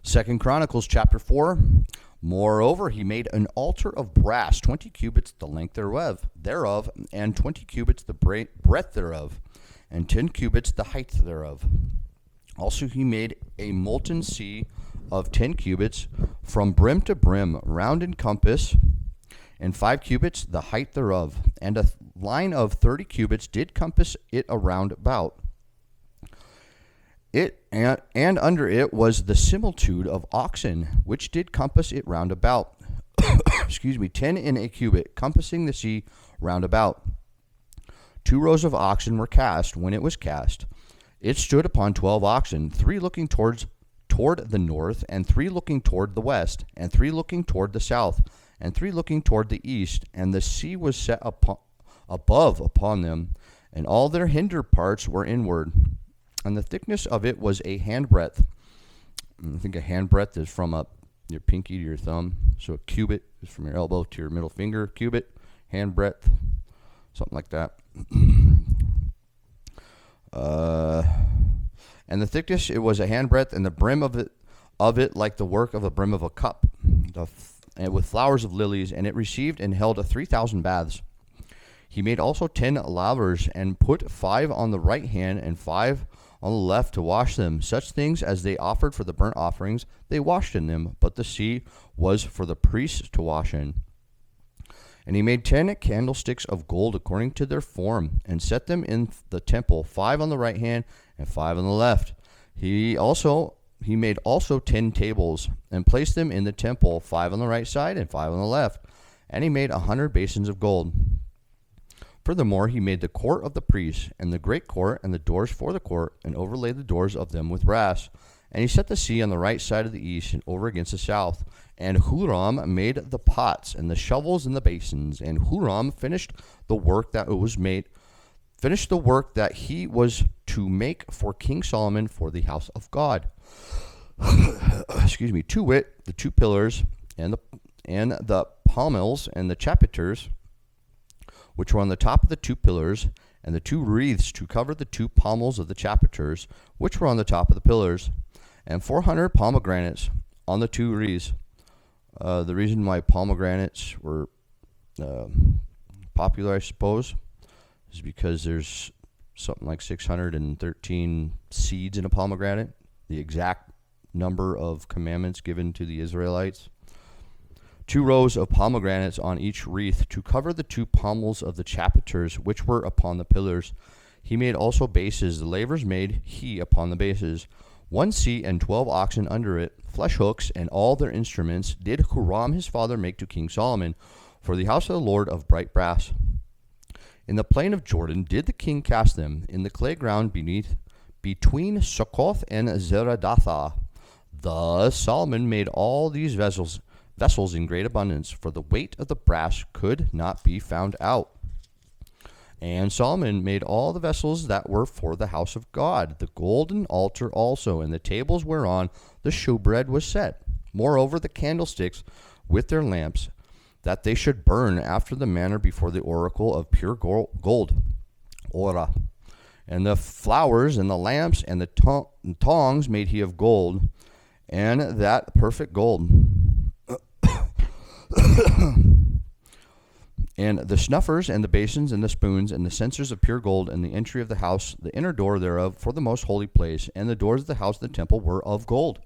Second Chronicles chapter 4. Moreover, he made an altar of brass, 20 cubits the length thereof, and 20 cubits the breadth thereof, and 10 cubits the height thereof. Also he made a molten sea of 10 cubits from brim to brim, round in compass, and 5 cubits the height thereof, and a line of 30 cubits did compass it around about. It and under it was the similitude of oxen, which did compass it round about. 10 in a cubit, compassing the sea round about. 2 rows of oxen were cast. When it was cast, it stood upon 12 oxen, 3 looking toward the north, and 3 looking toward the west, and 3 looking toward the south, and 3 looking toward the east. And the sea was set above upon them, and all their hinder parts were inward. And the thickness of it was a handbreadth. I think a handbreadth is from your pinky to your thumb. So a cubit is from your elbow to your middle finger. Cubit, handbreadth, something like that. And the thickness, it was a handbreadth, and the brim of it like the work of the brim of a cup, and with flowers of lilies. And it received and held 3,000 baths. He made also 10 lavers, and put 5 on the right hand and 5 on the left to wash them. Such things as they offered for the burnt offerings, they washed in them, but the sea was for the priests to wash in. And he made 10 candlesticks of gold according to their form, and set them in the temple, 5 on the right hand and 5 on the left. He made also 10 tables, and placed them in the temple, 5 on the right side and 5 on the left. And he made 100 basins of gold. Furthermore, he made the court of the priests, and the great court, and the doors for the court, and overlaid the doors of them with brass. And he set the sea on the right side of the east, and over against the south. And Huram made the pots, and the shovels, and the basins. And Huram finished the work that he was to make for King Solomon for the house of God. To wit, the 2 pillars, and the pommels, and the chapiters, which were on the top of the 2 pillars, and the 2 wreaths to cover the 2 pommels of the chapiters, which were on the top of the pillars, and 400 pomegranates on the 2 wreaths. The reason why pomegranates were popular, I suppose, is because there's something like 613 seeds in a pomegranate, the exact number of commandments given to the Israelites. 2 rows of pomegranates on each wreath to cover the 2 pommels of the chapiters which were upon the pillars. He made also bases. The lavers made he upon the bases. 1 seat and 12 oxen under it, flesh hooks, and all their instruments did Huram his father make to King Solomon for the house of the Lord of bright brass. In the plain of Jordan did the king cast them, in the clay ground between Succoth and Zeradatha. Thus Solomon made all these vessels in great abundance, for the weight of the brass could not be found out. And Solomon made all the vessels that were for the house of God, the golden altar also, and the tables whereon the shewbread was set. Moreover, the candlesticks with their lamps, that they should burn after the manner before the oracle of pure gold, ora. And the flowers and the lamps and the tongs made he of gold, and that perfect gold. And the snuffers and the basins and the spoons and the censers of pure gold, and the entry of the house, the inner door thereof for the most holy place, and the doors of the house of the temple were of gold.